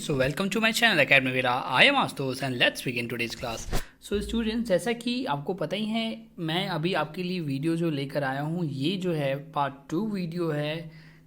So welcome to my channel Academy Vera. I am Astos and let's begin today's class. So students, जैसा कि आपको पता ही है, मैं अभी आपके लिए वीडियो जो लेकर आया हूँ ये जो है पार्ट 2 वीडियो है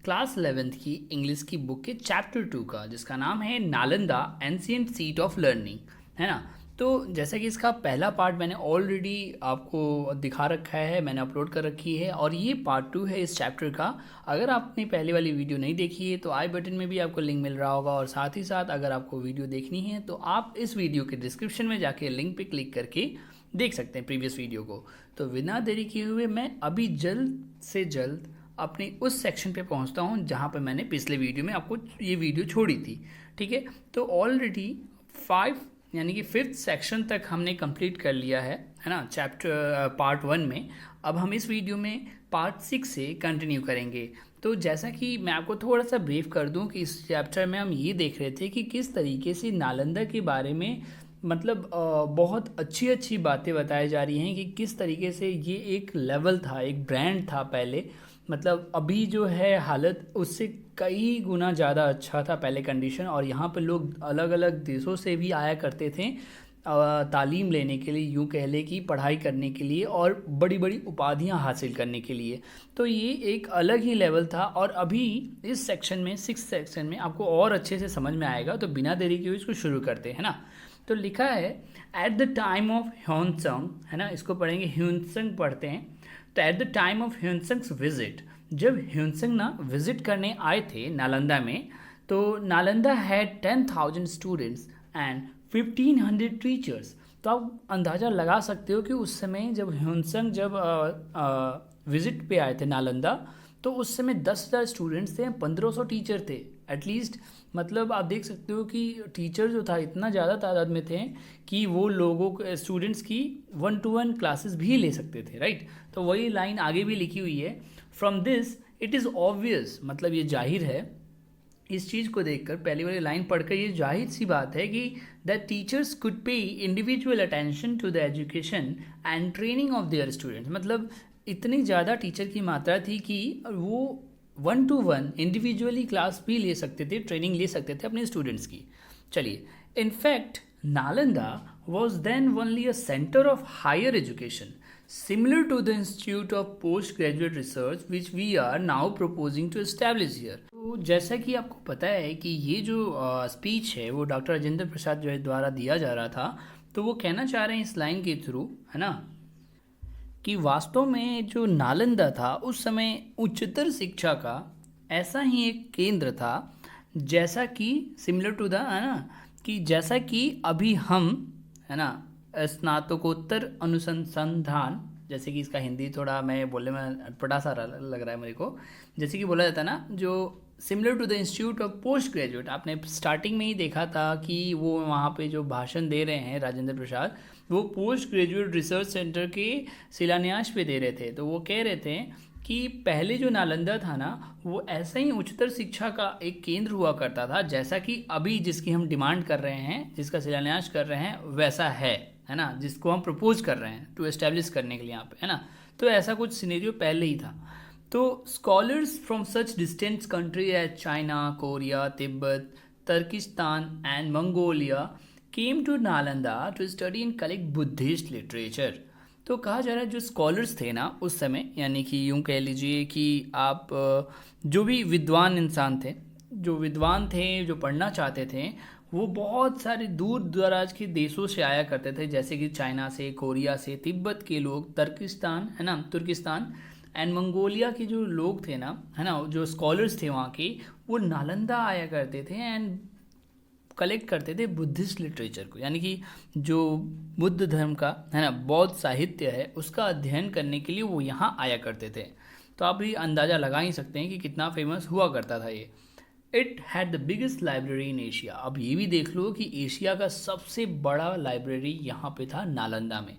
क्लास 11th की इंग्लिश की बुक के चैप्टर 2 का, जिसका नाम है Nalanda ancient seat of learning, है ना। तो जैसा कि इसका पहला पार्ट मैंने ऑलरेडी आपको दिखा रखा है, मैंने अपलोड कर रखी है, और ये पार्ट 2 है इस चैप्टर का। अगर आपने पहले वाली वीडियो नहीं देखी है तो आई बटन में भी आपको लिंक मिल रहा होगा, और साथ ही साथ अगर आपको वीडियो देखनी है तो आप इस वीडियो के डिस्क्रिप्शन में जाके लिंक पे क्लिक करके देख सकते हैं प्रीवियस वीडियो को। तो बिना देरी किए हुए मैं अभी जल्द से जल्द अपने उस सेक्शन पे पहुंचता हूं जहां पे मैंने पिछले वीडियो में आपको ये वीडियो छोड़ी थी, ठीक है। तो ऑलरेडी 5 यानी कि 5th सेक्शन तक हमने कंप्लीट कर लिया है ना, चैप्टर पार्ट 1 में। अब हम इस वीडियो में पार्ट 6 से कंटिन्यू करेंगे। तो जैसा कि मैं आपको थोड़ा सा ब्रीफ कर दूं कि इस चैप्टर में हम ये देख रहे थे कि किस तरीके से नालंदा के बारे में मतलब बहुत अच्छी अच्छी बातें बताई जा रही हैं कि किस तरीके से ये एक लेवल था, एक ब्रांड था पहले। मतलब अभी जो है हालत उससे कई गुना ज़्यादा अच्छा था पहले कंडीशन, और यहाँ पे लोग अलग अलग देशों से भी आया करते थे तालीम लेने के लिए, यूँ कह ले कि पढ़ाई करने के लिए और बड़ी बड़ी उपाधियाँ हासिल करने के लिए। तो ये एक अलग ही लेवल था, और अभी इस सेक्शन में 6th सेक्शन में आपको और अच्छे से समझ में आएगा। तो बिना देरी के हुए इसको शुरू करते हैं ना। तो लिखा है at the time of Hiuen Tsang, है ना, इसको पढ़ेंगे ह्योनसंग पढ़ते हैं। तो at the time of Hiuen Tsang's visit, जब ह्योनसंग ना विजिट करने आए थे नालंदा में, तो Nalanda had 10,000 students and 1,500 teachers. तो आप अंदाज़ा लगा सकते हो कि उस समय जब ह्योनसंग जब विजिट पे आए थे नालंदा, तो उस समय 10,000 स्टूडेंट्स थे, 1,500 टीचर थे एटलीस्ट। मतलब आप देख सकते हो कि टीचर जो था इतना ज़्यादा तादाद में थे कि वो लोगों को स्टूडेंट्स की 1-to-1 क्लासेस भी ले सकते थे, राइट। तो वही लाइन आगे भी लिखी हुई है, from this it is obvious, मतलब ये जाहिर है, इस चीज़ को देखकर पहली वाली लाइन पढ़कर ये जाहिर सी बात है कि that teachers could pay individual attention to the education and training of their students. मतलब इतनी ज़्यादा टीचर की मात्रा थी कि वो 1-to-1 इंडिविजुअली क्लास भी ले सकते थे, ट्रेनिंग ले सकते थे अपने स्टूडेंट्स की। चलिए, in fact Nalanda was then only a centre of higher education similar to the Institute of Postgraduate Research which we are now proposing to establish here। तो जैसा कि आपको पता है कि ये जो स्पीच है वो डॉक्टर राजेंद्र प्रसाद जो है द्वारा दिया जा रहा था, तो वो कहना चाह रहे हैं इस लाइन के थ्रू, है ना, कि वास्तव में जो नालंदा था उस समय उच्चतर शिक्षा का ऐसा ही एक केंद्र था, जैसा कि सिमिलर टू द, है ना, कि जैसा कि अभी हम, है ना, स्नातकोत्तर अनुसंधान, जैसे कि इसका हिंदी थोड़ा मैं बोलने में अटपटा सा लग रहा है मेरे को, जैसे कि बोला जाता है ना, जो similar to the institute of post graduate, आपने स्टार्टिंग में ही देखा था कि वो वहाँ पे जो भाषण दे रहे हैं राजेंद्र प्रसाद, वो पोस्ट ग्रेजुएट रिसर्च सेंटर के शिलान्यास पे दे रहे थे। तो वो कह रहे थे कि पहले जो नालंदा था ना, वो ऐसा ही उच्चतर शिक्षा का एक केंद्र हुआ करता था, जैसा कि अभी जिसकी हम डिमांड कर रहे हैं, जिसका शिलान्यास कर रहे हैं, वैसा है ना, जिसको हम प्रपोज कर रहे हैं टू एस्टेब्लिश करने के लिए यहाँ पे, है ना। तो ऐसा कुछ सिनेरियो पहले ही था। तो scholars from such distant country as China, Korea, Tibet, Turkistan and Mongolia came to Nalanda to study and collect Buddhist literature. तो कहा जा रहा है जो स्कॉलर्स थे ना उस समय, यानी कि यूँ कह लीजिए कि आप जो भी विद्वान इंसान थे, जो पढ़ना चाहते थे, वो बहुत सारे दूर दराज के देशों से आया करते थे, जैसे कि चाइना से, कोरिया से, तिब्बत के लोग, तुर्किस्तान एंड मंगोलिया के जो लोग थे ना, है ना, जो स्कॉलर्स थे वहाँ के, वो नालंदा आया करते थे एंड कलेक्ट करते थे बुद्धिस्ट लिटरेचर को, यानी कि जो बुद्ध धर्म का, है ना, बौद्ध साहित्य है, उसका अध्ययन करने के लिए वो यहाँ आया करते थे। तो आप भी अंदाज़ा लगा ही सकते हैं कि कितना फेमस हुआ करता था ये। It had the biggest library in Asia. अब ये भी देख लो कि एशिया का सबसे बड़ा लाइब्रेरी यहाँ पे था नालंदा में।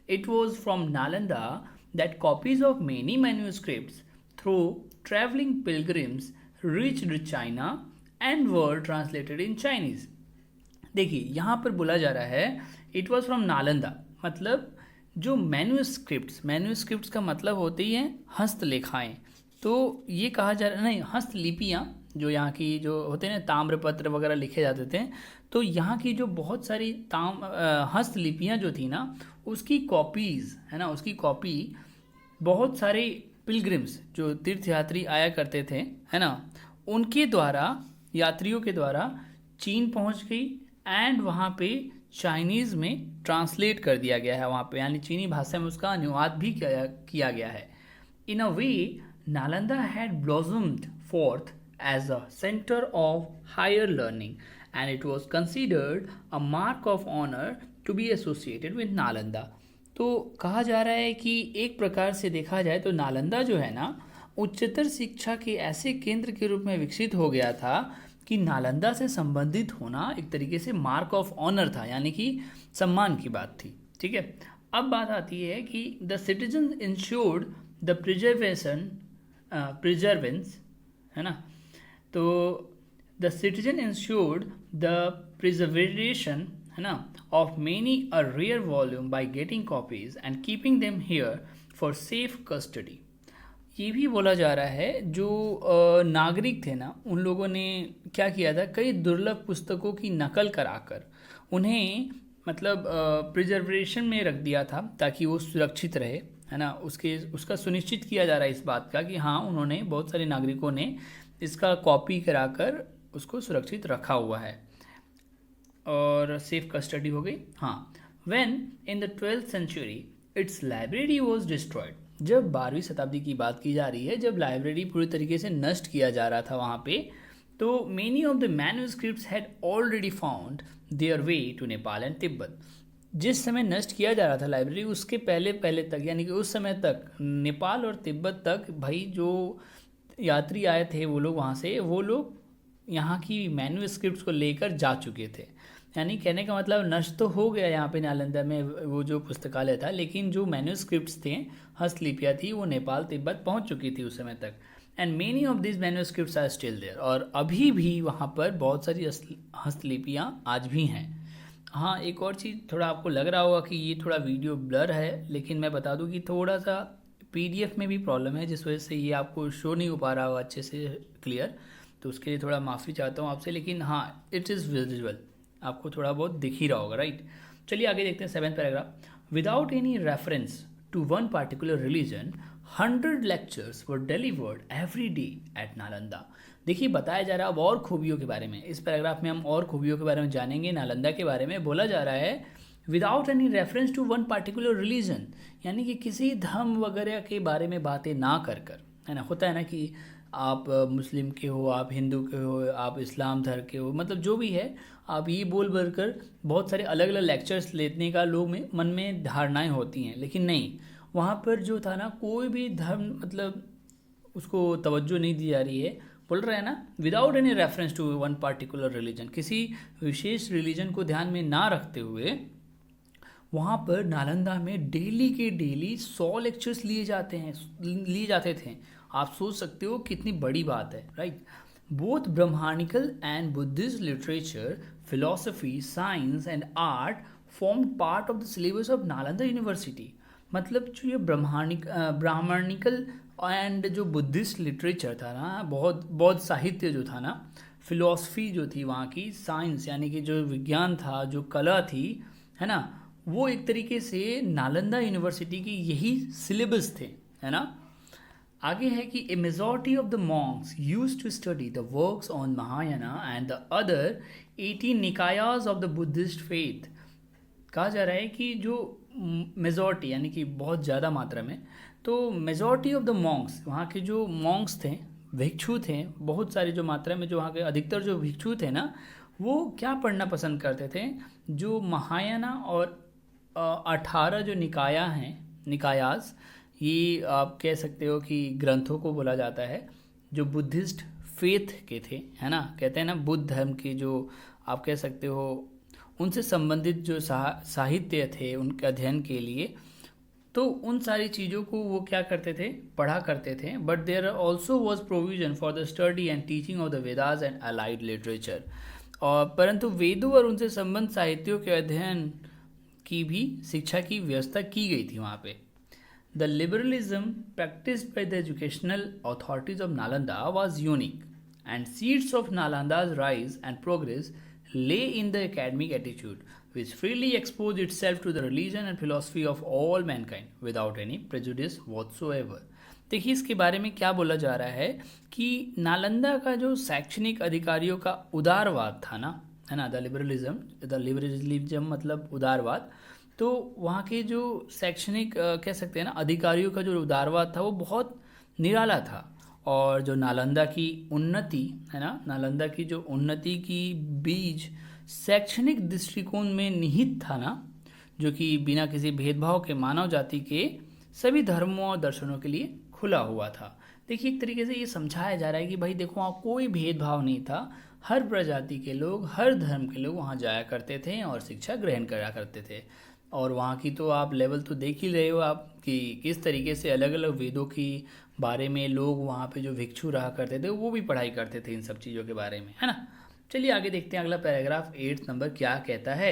It was from Nalanda that copies of many manuscripts through travelling pilgrims reached China and were translated in Chinese. देखिए यहाँ पर बोला जा रहा है इट वॉज फ्रॉम नालंदा, मतलब जो मैन्यूस्क्रिप्ट्स का मतलब होती है हस्तलेखाएं। तो ये कहा जा रहा है, नहीं, हस्तलिपियाँ, जो यहाँ की जो होते हैं ना ताम्रपत्र वगैरह लिखे जाते थे, तो यहाँ की जो बहुत सारी हस्तलिपियाँ जो थी ना, उसकी कॉपीज़ है ना, उसकी कॉपी बहुत सारे पिलग्रिम्स जो तीर्थयात्री आया करते थे है ना, उनके द्वारा, यात्रियों के द्वारा चीन पहुँच गई एंड वहाँ पे चाइनीज़ में ट्रांसलेट कर दिया गया है वहाँ पे, यानी चीनी भाषा में उसका अनुवाद भी किया गया है. In a way Nalanda had blossomed forth as a center of higher learning and it was considered a mark of honor to be associated with Nalanda. तो कहा जा रहा है कि एक प्रकार से देखा जाए तो नालंदा जो है ना, उच्चतर शिक्षा के ऐसे केंद्र के रूप में विकसित हो गया था कि नालंदा से संबंधित होना एक तरीके से मार्क ऑफ ऑनर था, यानी कि सम्मान की बात थी. ठीक है, अब बात आती है कि the citizen ensured the preservance है ना, तो the citizen ensured the preservation है ना of many a rare volume by getting copies and keeping them here for safe custody. ये भी बोला जा रहा है जो नागरिक थे ना, उन लोगों ने क्या किया था, कई दुर्लभ पुस्तकों की नकल कराकर उन्हें मतलब प्रिजर्वेशन में रख दिया था ताकि वो सुरक्षित रहे है ना. उसका सुनिश्चित किया जा रहा है इस बात का कि हाँ, उन्होंने बहुत सारे नागरिकों ने इसका कॉपी कराकर उसको सुरक्षित रखा हुआ है और सेफ कस्टडी हो गई. हाँ, when in the 12th century it's library was destroyed. जब 12वीं शताब्दी की बात की जा रही है, जब लाइब्रेरी पूरी तरीके से नष्ट किया जा रहा था वहाँ पे, तो many of the manuscripts had already found their way to Nepal and Tibet. जिस समय नष्ट किया जा रहा था लाइब्रेरी, उसके पहले तक, यानी कि उस समय तक नेपाल और तिब्बत तक भाई जो यात्री आए थे वो लोग वहाँ से, वो लोग यहाँ की मैन्यूस्क्रिप्ट्स को लेकर जा चुके थे. यानी कहने का मतलब नष्ट तो हो गया यहाँ पे नालंदा में वो जो पुस्तकालय था, लेकिन जो मैन्यूस्क्रिप्ट्स थे, हस्तलिपियाँ थी, वो नेपाल तिब्बत पहुँच चुकी थी उस समय तक. And many of this manuscripts are still there. और अभी भी वहाँ पर बहुत सारी हस्तलिपियाँ आज भी हैं. हाँ, एक और चीज़, थोड़ा आपको लग रहा होगा कि ये थोड़ा वीडियो ब्लर है, लेकिन मैं बता दूं कि थोड़ा सा PDF में भी प्रॉब्लम है, जिस वजह से ये आपको शो नहीं हो पा रहा होगा अच्छे से क्लियर, तो उसके लिए थोड़ा माफ़ी चाहता हूँ आपसे. लेकिन हाँ, इट इज़ विजुअल, आपको थोड़ा बहुत दिख ही रहा होगा, राइट. चलिए आगे देखते हैं 7th paragraph. Without any reference to one particular religion 100 lectures were delivered every day at Nalanda. देखिए, बताया जा रहा है अब और खूबियों के बारे में. इस पैराग्राफ में हम और खूबियों के बारे में जानेंगे. नालंदा के बारे में बोला जा रहा है without any reference to one particular religion, यानी कि किसी धर्म वगैरह के बारे में बातें ना कर है ना. होता है ना कि आप मुस्लिम के हो, आप हिंदू के हो, आप इस्लाम धर्म के हो, मतलब जो भी है, आप ये बोल कर बहुत सारे अलग अलग लेक्चर्स लेने का लोग में मन में धारणाएं होती हैं. लेकिन नहीं, वहाँ पर जो था ना, कोई भी धर्म मतलब उसको तवज्जो नहीं दी जा रही है. बोल रहा है ना, without any reference to one particular religion, किसी विशेष रिलीजन को ध्यान में ना रखते हुए वहाँ पर नालंदा में डेली के डेली 100 लेक्चर्स लिए जाते थे. आप सोच सकते हो कितनी बड़ी बात है, right. Both brahmanical and buddhist literature, philosophy, science and art form part of the syllabus of Nalanda university. मतलब जो ये ब्राह्मणिकल एंड जो बुद्धिस्ट लिटरेचर था ना, बहुत साहित्य जो था ना, फिलॉसफी जो थी वहाँ की, साइंस यानी कि जो विज्ञान था, जो कला थी है ना, वो एक तरीके से नालंदा यूनिवर्सिटी की यही सिलेबस थे है ना. आगे है कि a majority of the monks used to study the works on Mahayana and the other 18 Nikayas of the buddhist faith. कहा जा रहा है कि जो मेजॉरिटी यानी कि बहुत ज़्यादा मात्रा में, तो मेजॉरिटी ऑफ द मॉन्क्स, वहाँ के जो मॉन्क्स थे, भिक्षु थे, बहुत सारी जो मात्रा में जो वहाँ के अधिकतर जो भिक्षु थे ना, वो क्या पढ़ना पसंद करते थे, जो महायाना और 18 जो निकायास, ये आप कह सकते हो कि ग्रंथों को बोला जाता है, जो बुद्धिस्ट फेथ के थे है ना. कहते हैं ना, बुद्ध धर्म के जो आप कह सकते हो उनसे संबंधित जो साहित्य थे उनके अध्ययन के लिए, तो उन सारी चीज़ों को वो क्या करते थे, पढ़ा करते थे. But there also was provision for the study and teaching of the Vedas and allied literature. और परंतु वेदों और उनसे संबंध साहित्यों के अध्ययन की भी शिक्षा की व्यवस्था की गई थी वहाँ पे. The liberalism practised by the educational authorities of Nalanda was unique and seeds of Nalanda's rise and progress lay in the academic attitude, which freely exposed itself to the religion and philosophy of all mankind without any prejudice whatsoever. देखिए इसके बारे में क्या बोला जा रहा है कि नालंदा का जो शैक्षणिक अधिकारियों का उदारवाद था ना, है ना, द लिबरलिज्म मतलब उदारवाद, तो वहाँ के जो शैक्षणिक कह सकते हैं ना अधिकारियों का जो उदारवाद था वो बहुत निराला था। और जो नालंदा की उन्नति है ना, नालंदा की जो उन्नति की बीज शैक्षणिक दृष्टिकोण में निहित था ना, जो कि बिना किसी भेदभाव के मानव जाति के सभी धर्मों और दर्शनों के लिए खुला हुआ था। देखिए एक तरीके से ये समझाया जा रहा है कि भाई देखो वहाँ कोई भेदभाव नहीं था, हर प्रजाति के लोग, हर धर्म के लोग वहाँ जाया करते थे और शिक्षा ग्रहण करा करते थे। और वहाँ की तो आप लेवल तो देख ही रहे हो आप कि किस तरीके से अलग अलग वेदों की बारे में लोग वहाँ पे जो भिक्षु रहा करते थे वो भी पढ़ाई करते थे इन सब चीज़ों के बारे में, है ना। चलिए आगे देखते हैं अगला पैराग्राफ 8 नंबर क्या कहता है।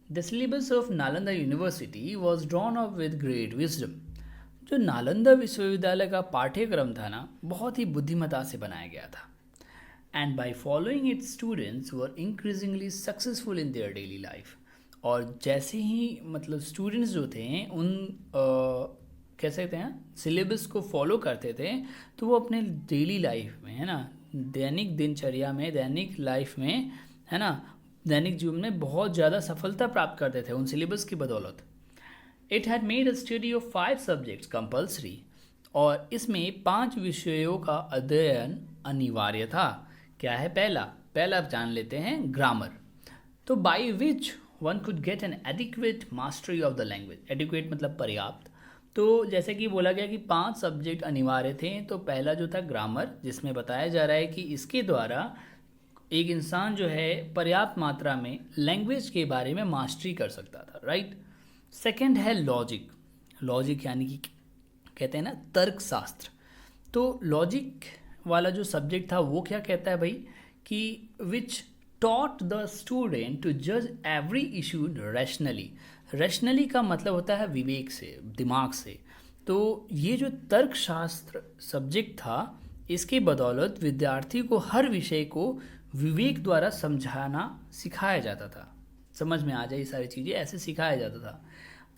The syllabus of Nalanda university was drawn up with great wisdom. जो नालंदा विश्वविद्यालय का पाठ्यक्रम था ना बहुत ही बुद्धिमता से बनाया गया था। And by following it students were increasingly successful in their daily life. और जैसे ही मतलब स्टूडेंट्स जो थे उन कह सकते हैं सिलेबस को फॉलो करते थे तो वो अपने डेली लाइफ में, है ना, दैनिक दिनचर्या में, दैनिक लाइफ में, है ना, दैनिक जीवन में बहुत ज़्यादा सफलता प्राप्त करते थे उन सिलेबस की बदौलत। It had made a study of 5 subjects compulsory. और इसमें 5 विषयों का अध्ययन अनिवार्य था। क्या है पहला जान लेते हैं ग्रामर। तो by which one could get an adequate mastery of the language. Adequate मतलब पर्याप्त। तो जैसे कि बोला गया कि 5 सब्जेक्ट अनिवार्य थे, तो पहला जो था ग्रामर, जिसमें बताया जा रहा है कि इसके द्वारा एक इंसान जो है पर्याप्त मात्रा में लैंग्वेज के बारे में मास्टरी कर सकता था, राइट। सेकंड है लॉजिक यानी कि कहते हैं ना तर्कशास्त्र। तो लॉजिक वाला जो सब्जेक्ट था वो क्या कहता है भाई कि विच टॉट द स्टूडेंट टू जज एवरी इशू रैशनली। रैशनली का मतलब होता है विवेक से, दिमाग से। तो ये जो तर्कशास्त्र सब्जेक्ट था इसके बदौलत विद्यार्थी को हर विषय को विवेक द्वारा समझाना सिखाया जाता था। समझ में आ जाए ये सारी चीज़ें, ऐसे सिखाया जाता था।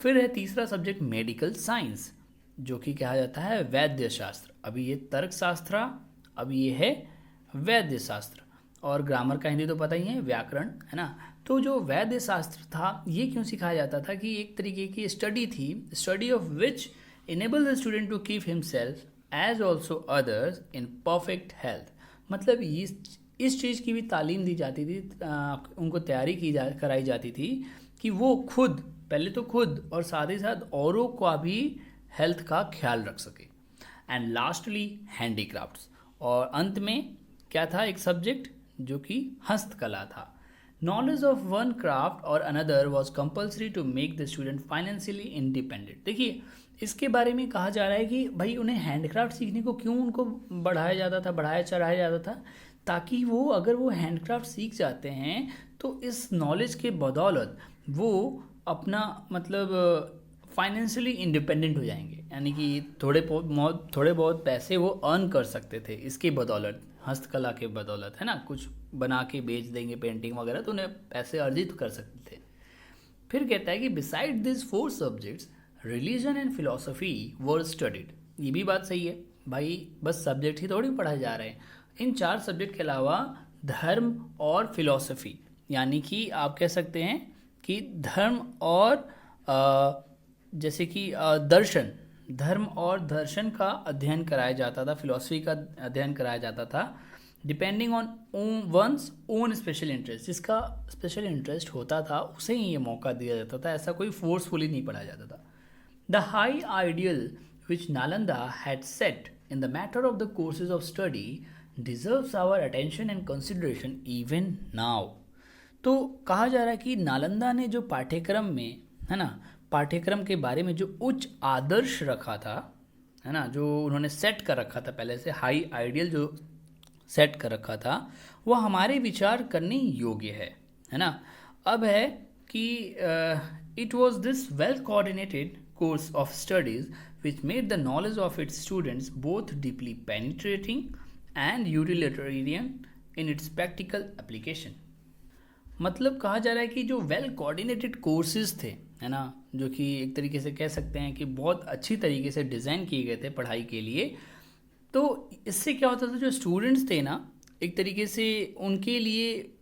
फिर है तीसरा सब्जेक्ट मेडिकल साइंस, जो कि कहा जाता है वैद्य शास्त्र। अभी ये तर्कशास्त्र, अभी ये है वैद्य शास्त्र। और ग्रामर का हिंदी तो पता ही है, व्याकरण, है ना। तो जो वैद्य शास्त्र था ये क्यों सिखाया जाता था कि एक तरीके की स्टडी थी, study of which enable the student to keep himself as also others in perfect health. मतलब इस चीज़ की भी तालीम दी जाती थी, उनको तैयारी कराई जाती थी कि वो खुद, पहले तो खुद और साथ ही साथ औरों का भी हेल्थ का ख्याल रख सके। And lastly handicrafts. और अंत में क्या था एक सब्जेक्ट जो कि हस्तकला था। नॉलेज ऑफ वन क्राफ्ट और another was compulsory to make the student financially independent. देखिए इसके बारे में कहा जा रहा है कि भाई उन्हें हैंडक्राफ्ट सीखने को क्यों उनको बढ़ाया चढ़ाया जाता था, ताकि वो अगर वो हैंडक्राफ्ट सीख जाते हैं तो इस नॉलेज के बदौलत वो अपना मतलब फाइनेंशियली इंडिपेंडेंट हो जाएंगे, यानी कि थोड़े बहुत पैसे वो अर्न कर सकते थे इसके बदौलत, हस्तकला के बदौलत, है ना। कुछ बना के बेच देंगे पेंटिंग वगैरह तो उन्हें पैसे अर्जित कर सकते थे। फिर कहता है कि beside this 4 subjects religion and philosophy were studied. ये भी बात सही है भाई, बस सब्जेक्ट ही थोड़ी पढ़ाए जा रहे हैं। इन 4 सब्जेक्ट के अलावा धर्म और फिलोसफी, यानी कि आप कह सकते हैं कि धर्म और जैसे कि दर्शन, धर्म और दर्शन का अध्ययन कराया जाता था, फिलॉसफी का अध्ययन कराया जाता था, depending on one's own special interest. जिसका स्पेशल इंटरेस्ट होता था उसे ही ये मौका दिया जाता था, ऐसा कोई फोर्सफुली नहीं पढ़ाया जाता था। The high ideal which Nalanda had set in the matter of the courses of study deserves our attention and consideration even now. तो कहा जा रहा है कि नालंदा ने जो पाठ्यक्रम में, है ना, पाठ्यक्रम के बारे में जो उच्च आदर्श रखा था, है ना, जो उन्होंने सेट कर रखा था पहले से, हाई आइडियल जो सेट कर रखा था, वो हमारे विचार करने योग्य है ना। अब है कि it was this well coordinated course of studies which made the knowledge of its students both deeply penetrating and utilitarian in its practical application. मतलब कहा जा रहा है कि जो वेल कोऑर्डिनेटेड कोर्सेज थे, है ना, जो कि एक तरीके से कह सकते हैं कि बहुत अच्छी तरीके से डिज़ाइन किए गए थे पढ़ाई के लिए, तो इससे क्या होता था, जो स्टूडेंट्स थे ना, एक तरीके से उनके लिए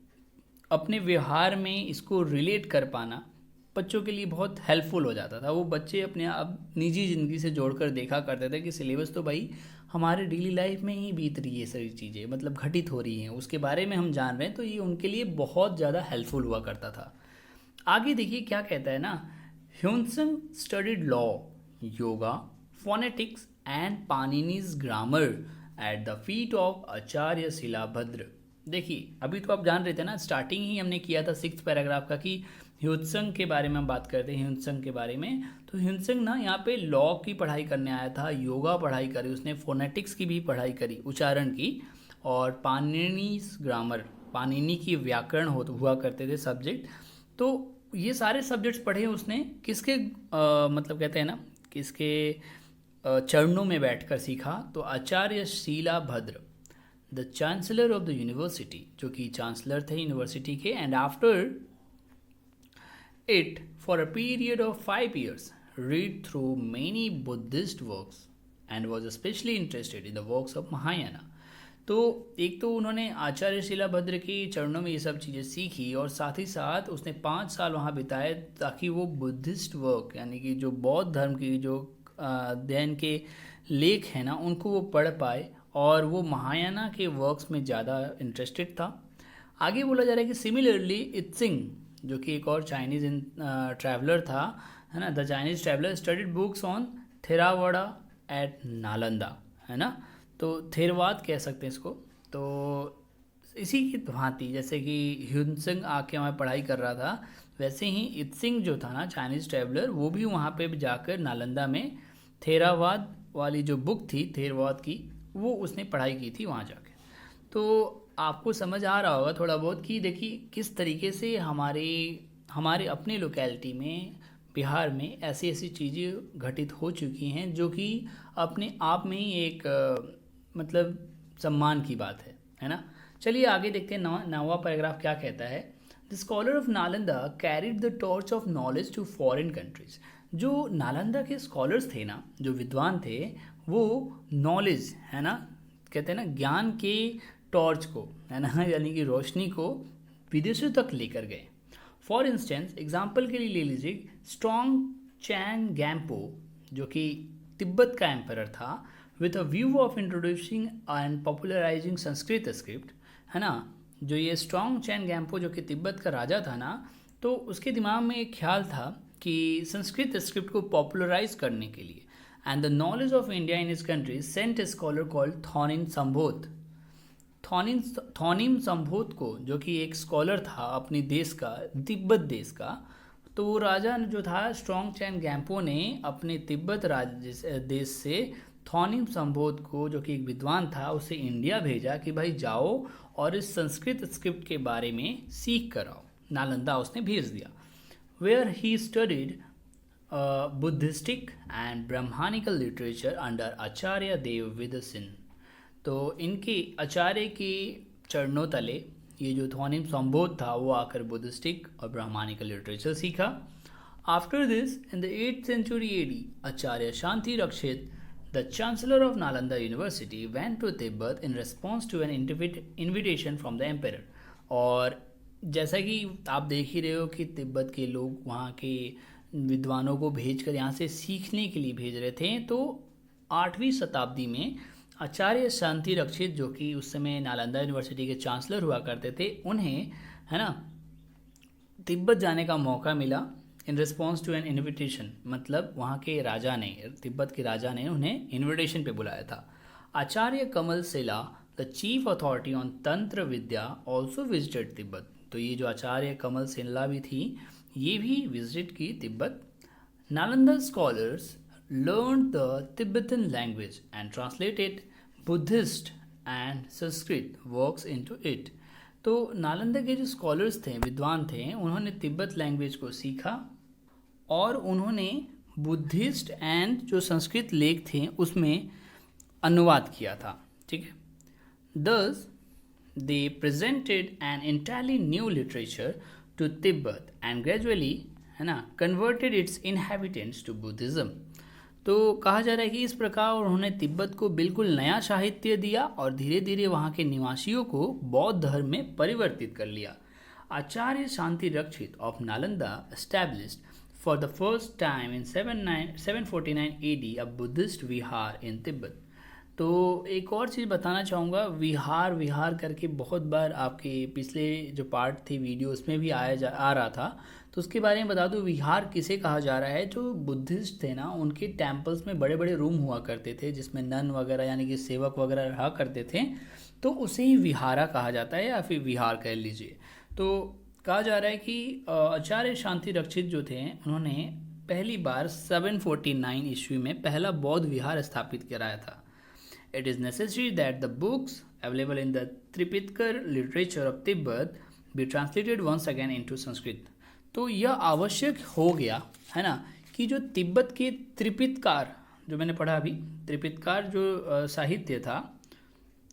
अपने व्यवहार में इसको रिलेट कर पाना बच्चों के लिए बहुत हेल्पफुल हो जाता था। वो बच्चे अपने आप निजी ज़िंदगी से जोड़कर देखा करते थे कि सिलेबस तो भाई हमारे डेली लाइफ में ही बीत रही है, सारी चीज़ें मतलब घटित हो रही हैं, उसके बारे में हम जान रहे हैं, तो ये उनके लिए बहुत ज़्यादा हेल्पफुल हुआ करता था। आगे देखिए क्या कहता है ना, Hiuen Tsang studied law, yoga, phonetics and Panini's grammar at the feet of Acharya Shilabhadra. देखिए अभी तो आप जान रहे थे ना, स्टार्टिंग ही हमने किया था 6th पैराग्राफ का कि ह्यूनसंग के बारे में हम बात करते हैं, ह्यूनसंग के बारे में। तो ह्यूनसंग ना यहाँ पे लॉ की पढ़ाई करने आया था, योगा पढ़ाई करी उसने, फोनेटिक्स की भी पढ़ाई करी, उच्चारण की, और पाणिनीज ग्रामर, पाणिनी की व्याकरण हुआ करते थे सब्जेक्ट। तो ये सारे सब्जेक्ट्स पढ़े उसने किसके मतलब कहते हैं ना, किसके चरणों में बैठकर सीखा, तो Acharya Shilabhadra, the chancellor of the university, जो कि चांसलर थे यूनिवर्सिटी के। And after it for a period of 5 years read through many Buddhist works and was especially interested in the works of Mahayana। तो एक तो उन्होंने आचार्य शिलाभद्र के चरणों में ये सब चीज़ें सीखी, और साथ ही साथ उसने 5 साल वहाँ बिताए ताकि वो बुद्धिस्ट वर्क, यानी कि जो बौद्ध धर्म की जो अध्ययन के लेख हैं ना, उनको वो पढ़ पाए, और वो महायाना के वर्क्स में ज़्यादा इंटरेस्टेड था। आगे बोला जा रहा है कि सिमिलरली इत्सिंग, जो कि एक और चाइनीज़ ट्रैवलर था, है ना, the Chinese traveller studied books on Theravada at Nalanda, है ना, तो थेरवाद कह सकते हैं इसको। तो इसी की भांति जैसे कि ह्यूनसंग आके वहाँ पढ़ाई कर रहा था, वैसे ही इत्सिंग जो था ना चाइनीज़ ट्रैवलर, वो भी वहाँ पे जाकर नालंदा में थेरावाद वाली जो बुक थी थेरवाद की, वो उसने पढ़ाई की थी वहाँ जाके। तो आपको समझ आ रहा होगा थोड़ा बहुत कि देखिए किस तरीके से हमारे अपने लोकेलिटी में, बिहार में ऐसी ऐसी चीज़ें घटित हो चुकी हैं, जो कि अपने आप में ही एक मतलब सम्मान की बात है ना। चलिए आगे देखते हैं, 9वां पैराग्राफ क्या कहता है। The scholar of Nalanda carried the torch of knowledge to foreign countries. जो नालंदा के स्कॉलर्स थे ना, जो विद्वान थे, वो नॉलेज, है ना, कहते हैं ना, ज्ञान के टॉर्च को, है ना, यानी कि रोशनी को विदेशों तक लेकर गए। फॉर इंस्टेंस, एग्जाम्पल के लिए ले लीजिए स्ट्रॉन्ग चैन गैम्पो, जो कि तिब्बत का एम्परर था, with a view of introducing and popularising Sanskrit script, है ना। जो ये स्ट्रॉन्ग चैन गैम्पो जो कि तिब्बत का राजा था ना, तो उसके दिमाग में एक ख्याल था कि संस्कृत स्क्रिप्ट को पॉपुलराइज करने के लिए, and the knowledge of India in his country sent a scholar called Thonmi Sambhota. Thonmi Sambhota को, जो कि एक स्कॉलर था अपने देश का, तिब्बत देश का, तो वो राजा जो था स्ट्रॉन्ग चैन गैम्पो ने अपने तिब्बत देश से थॉनिम संभोत को, जो कि एक विद्वान था, उसे इंडिया भेजा कि भाई जाओ और इस संस्कृत स्क्रिप्ट के बारे में सीख कर आओ। नालंदा उसने भेज दिया, where he studied Buddhistic and Brahmanical literature under Acharya Dev विदसिन। तो इनके आचार्य के चरणों तले ये जो थॉनिम संभोत था, वो आकर बुद्धिस्टिक और ब्राह्मणिकल लिटरेचर सीखा। After this, in the 8th century AD, Acharya Shanti Rakshit, the chancellor of Nalanda university, went to Tibet in response to an invitation from the emperor. और जैसा कि आप देख ही रहे हो कि तिब्बत के लोग वहाँ के विद्वानों को भेजकर यहाँ से सीखने के लिए भेज रहे थे। तो 8वीं शताब्दी में आचार्य शांति रक्षित, जो कि उस समय नालंदा यूनिवर्सिटी के चांसलर हुआ करते थे, उन्हें, है ना, तिब्बत जाने का मौका मिला in response to an invitation. मतलब वहाँ के राजा ने, तिब्बत के राजा ने उन्हें इन्विटेशन पे बुलाया था। आचार्य कमल सेला, द चीफ अथॉरिटी ऑन तंत्र विद्या, ऑल्सो विजिटेड तिब्बत। तो ये जो आचार्य कमल सेला भी थी, ये भी विजिट की Tibet. Nalanda scholars learned the Tibetan language and translated Buddhist and Sanskrit works into it। तो नालंदा के जो स्कॉलर्स थे, विद्वान थे, उन्होंने तिब्बत लैंग्वेज को सीखा और उन्होंने बुद्धिस्ट एंड जो संस्कृत लेख थे उसमें अनुवाद किया था। ठीक है। Thus, they presented an entirely new literature to Tibet and gradually है ना converted its inhabitants to Buddhism. तो कहा जा रहा है कि इस प्रकार उन्होंने तिब्बत को बिल्कुल नया साहित्य दिया और धीरे धीरे वहाँ के निवासियों को बौद्ध धर्म में परिवर्तित कर लिया. Acharya Shanti Rakshit of Nalanda established for the first time in 749 AD a Buddhist vihar in Tibet. तो एक और चीज़ बताना चाहूँगा, विहार विहार करके बहुत बार आपके पिछले जो पार्ट थे वीडियो उसमें भी आ रहा था. तो उसके बारे में बता दूँ, विहार किसे कहा जा रहा है. जो बुद्धिस्ट थे ना, उनके टेम्पल्स में बड़े बड़े रूम हुआ करते थे जिसमें नन वगैरह यानी कि सेवक वगैरह रहा करते थे, तो उसे ही विहारा कहा जाता है या फिर विहार कह लीजिए. तो कहा जा रहा है कि आचार्य शांति रक्षित जो थे उन्होंने पहली बार 749 ईस्वी में पहला बौद्ध विहार स्थापित कराया था. It is necessary that the books available in the Tripitaka literature of Tibet be translated once again into Sanskrit. तो यह आवश्यक हो गया है ना कि जो तिब्बत के त्रिपितकार, जो मैंने पढ़ा अभी, त्रिपितकार जो साहित्य था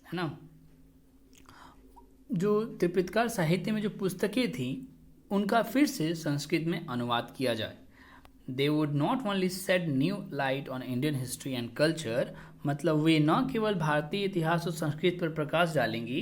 है ना, जो त्रिपितकार साहित्य में जो पुस्तकें थी उनका फिर से संस्कृत में अनुवाद किया जाए. They would not only shed new light on Indian history and culture, मतलब वे न केवल भारतीय इतिहास और संस्कृति पर प्रकाश डालेंगी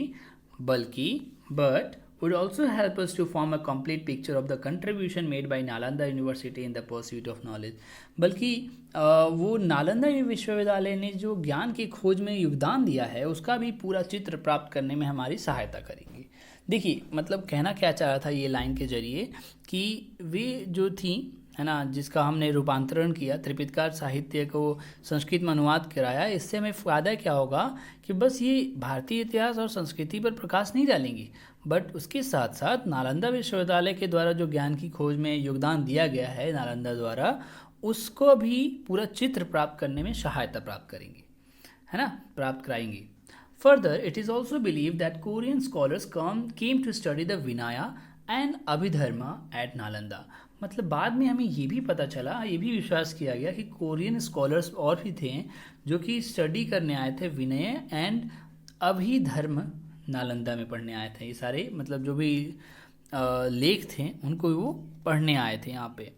बल्कि but would also help us to form a complete picture of the contribution made by Nalanda University in the pursuit of knowledge. बल्कि वो नालंदा विश्वविद्यालय ने जो ज्ञान की खोज में योगदान दिया है उसका भी पूरा चित्र प्राप्त करने में हमारी सहायता करेंगी. देखिए मतलब कहना क्या चाह रहा था ये लाइन के जरिए कि वे जो थी है ना, जिसका हमने रूपांतरण किया, त्रिपितकार साहित्य को संस्कृत में अनुवाद कराया, इससे हमें फ़ायदा क्या होगा कि बस ये भारतीय इतिहास और संस्कृति पर प्रकाश नहीं डालेंगी बट उसके साथ साथ नालंदा विश्वविद्यालय के द्वारा जो ज्ञान की खोज में योगदान दिया गया है नालंदा द्वारा, उसको भी पूरा चित्र प्राप्त करने में सहायता प्राप्त करेंगी है ना, प्राप्त कराएंगी. Further, it is also believed that Korean scholars came to study the Vinaya and Abhidharma at Nalanda. मतलब बाद में हमें ये भी पता चला, ये भी विश्वास किया गया कि कोरियन स्कॉलर्स और भी थे जो कि स्टडी करने आए थे विनय एंड अभिधर्म नालंदा में पढ़ने आए थे. ये सारे मतलब जो भी लेख थे उनको वो पढ़ने आए थे यहाँ पे.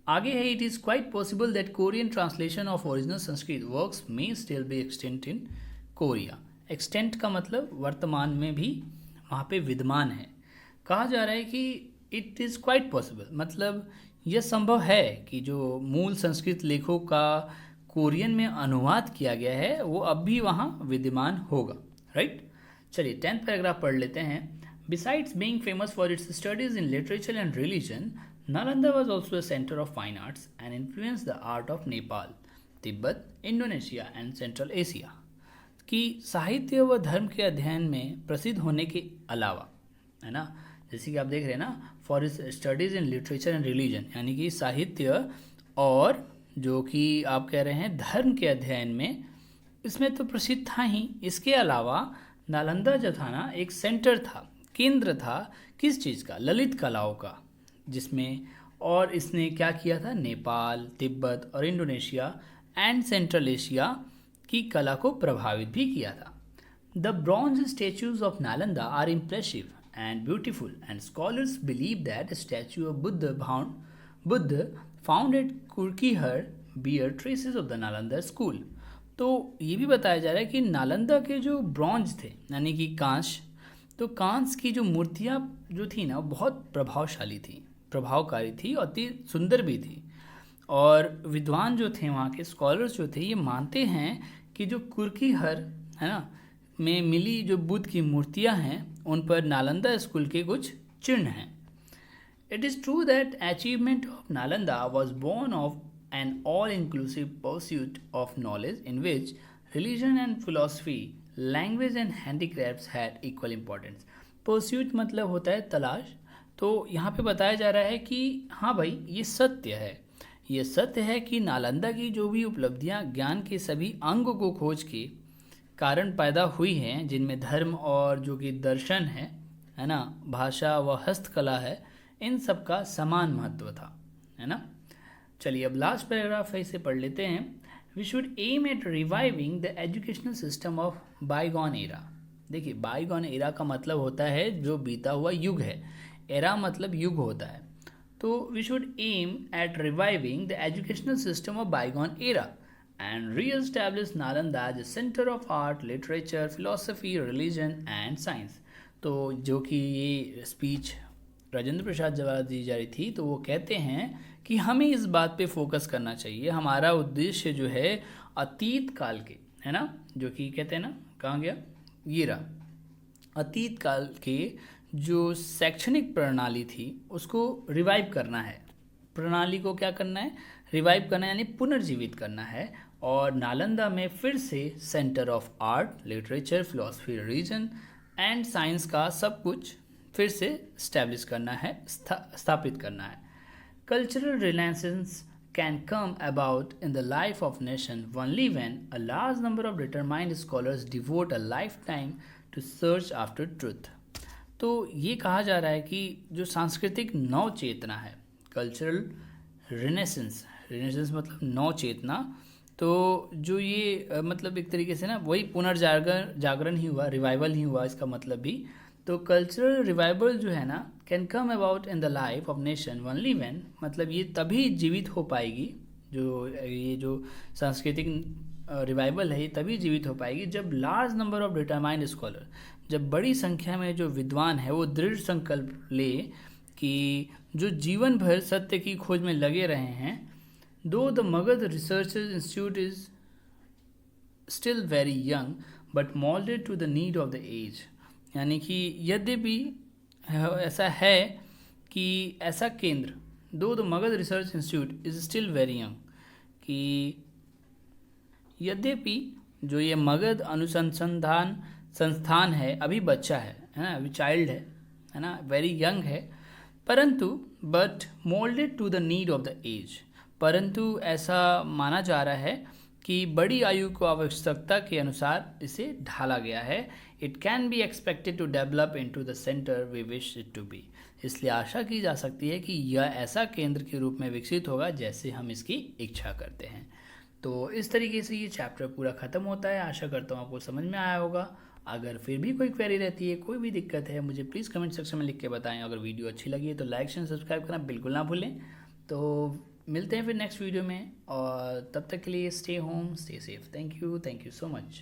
आगे है, it is quite possible that Korean translation of original Sanskrit works may still be extent in Korea. Extent का मतलब वर्तमान में भी वहाँ पे विद्यमान है. कहा जा रहा है कि इट इज़ क्वाइट पॉसिबल, मतलब यह संभव है कि जो मूल संस्कृत लेखों का कोरियन में अनुवाद किया गया है वो अब भी वहाँ विद्यमान होगा. राइट, चलिए 10th पैराग्राफ पढ़ लेते हैं. Besides being famous for its studies in literature and religion, Nalanda was also a centre of fine arts and influence the art of Nepal, Tibet, Indonesia and central Asia. कि साहित्य व धर्म के अध्ययन में प्रसिद्ध होने के अलावा है ना, जैसे कि आप देख रहे हैं ना, for is studies in literature and religion, यानी कि साहित्य और जो कि आप कह रहे हैं धर्म के अध्ययन में, इसमें तो प्रसिद्ध था ही. इसके अलावा नालंदा जो था ना एक सेंटर था, केंद्र था किस चीज़ का, ललित कलाओं का, जिसमें और इसने क्या किया था, नेपाल, तिब्बत और इंडोनेशिया एंड सेंट्रल एशिया की कला को प्रभावित भी किया था. The bronze statues of Nalanda are impressive and beautiful, and scholars believe that a statue of Buddha found at Kurkihar bear traces of the Nalanda school. तो ये भी बताया जा रहा है कि नालंदा के जो ब्रॉन्ज थे यानी कि कांच, तो कांच की जो मूर्तियाँ जो थी ना बहुत प्रभावशाली थी, प्रभावकारी थी और अति सुंदर भी थी. और विद्वान जो थे वहाँ के स्कॉलर्स जो थे ये मानते हैं कि जो कुर्कीहर है ना में मिली जो बुद्ध की मूर्तियाँ हैं उन पर नालंदा स्कूल के कुछ चिन्ह हैं. It is true that achievement of Nalanda was born of an all inclusive pursuit of knowledge in which religion and philosophy, language and handicrafts had equal importance. Pursuit मतलब होता है तलाश. तो यहाँ पे बताया जा रहा है कि हाँ भाई ये सत्य है, ये सत्य है कि नालंदा की जो भी उपलब्धियाँ ज्ञान के सभी अंगों को खोज के कारण पैदा हुई हैं, जिनमें धर्म और जो कि दर्शन है ना, भाषा व हस्तकला है, इन सब का समान महत्व था है ना. चलिए अब लास्ट पैराग्राफ है, इसे पढ़ लेते हैं. We should aim at reviving the educational system of bygone era. देखिए बाईगॉन एरा का मतलब होता है जो बीता हुआ युग है, एरा मतलब युग होता है। तो we should aim at reviving the educational system of bygone era and re-establish Nalanda as a center of art, literature, philosophy, religion and science। तो जो कि ये स्पीच राजेंद्र प्रसाद जवाहर दी जा रही थी, तो वो कहते हैं कि हमें इस बात पे फोकस करना चाहिए, हमारा उद्देश्य जो है अतीत काल के, है ना, जो कि कहते हैं ना, कहाँ गया ये रहा, अतीत काल के जो शैक्षणिक प्रणाली थी उसको रिवाइव करना है। प्रणाली को क्या करना है, रिवाइव करना है, यानी पुनर्जीवित करना है। और नालंदा में फिर से centre of art, literature, philosophy, religion and science का सब कुछ फिर से स्टैब्लिश करना है, स्थापित करना है। Cultural renaissance can come about in the life of nation only when a large number of determined scholars devote a lifetime to search after truth। तो ये कहा जा रहा है कि जो सांस्कृतिक नव चेतना है, कल्चरल रिनेसेंस, रिनेसेंस मतलब नव चेतना, तो जो ये मतलब एक तरीके से ना वही पुनर्जागरण ही हुआ, रिवाइवल ही हुआ इसका मतलब भी। तो कल्चरल रिवाइवल जो है ना can come about in the life of nation only when, मतलब ये तभी जीवित हो पाएगी, जो ये जो सांस्कृतिक रिवाइवल है ये तभी जीवित हो पाएगी जब large number of determined scholar, जब बड़ी संख्या में जो विद्वान है वो दृढ़ संकल्प ले कि जो जीवन भर सत्य की खोज में लगे रहे हैं। Though the Magadh research institute is still very young but moulded to the need of the age, यानी कि यद्यपि ऐसा है कि ऐसा केंद्र, though the Magadh research institute is still very young, कि यद्यपि जो ये मगध अनुसंधान संस्थान है अभी बच्चा है ना, अभी चाइल्ड है ना, वेरी यंग है, परंतु but moulded to the need of the age, परंतु ऐसा माना जा रहा है कि बड़ी आयु को आवश्यकता के अनुसार इसे ढाला गया है। It can be expected to develop into the centre we wish it to be, इसलिए आशा की जा सकती है कि यह ऐसा केंद्र के रूप में विकसित होगा जैसे हम इसकी इच्छा करते हैं। तो इस तरीके से ये चैप्टर पूरा ख़त्म होता है। आशा करता हूँ आपको समझ में आया होगा। अगर फिर भी कोई क्वेरी रहती है, कोई भी दिक्कत है, मुझे प्लीज़ कमेंट सेक्शन में लिख के बताएं। अगर वीडियो अच्छी लगी है तो लाइक शेयर सब्सक्राइब करना बिल्कुल ना भूलें। तो मिलते हैं फिर नेक्स्ट वीडियो में, और तब तक के लिए stay home, stay safe. Thank you so much.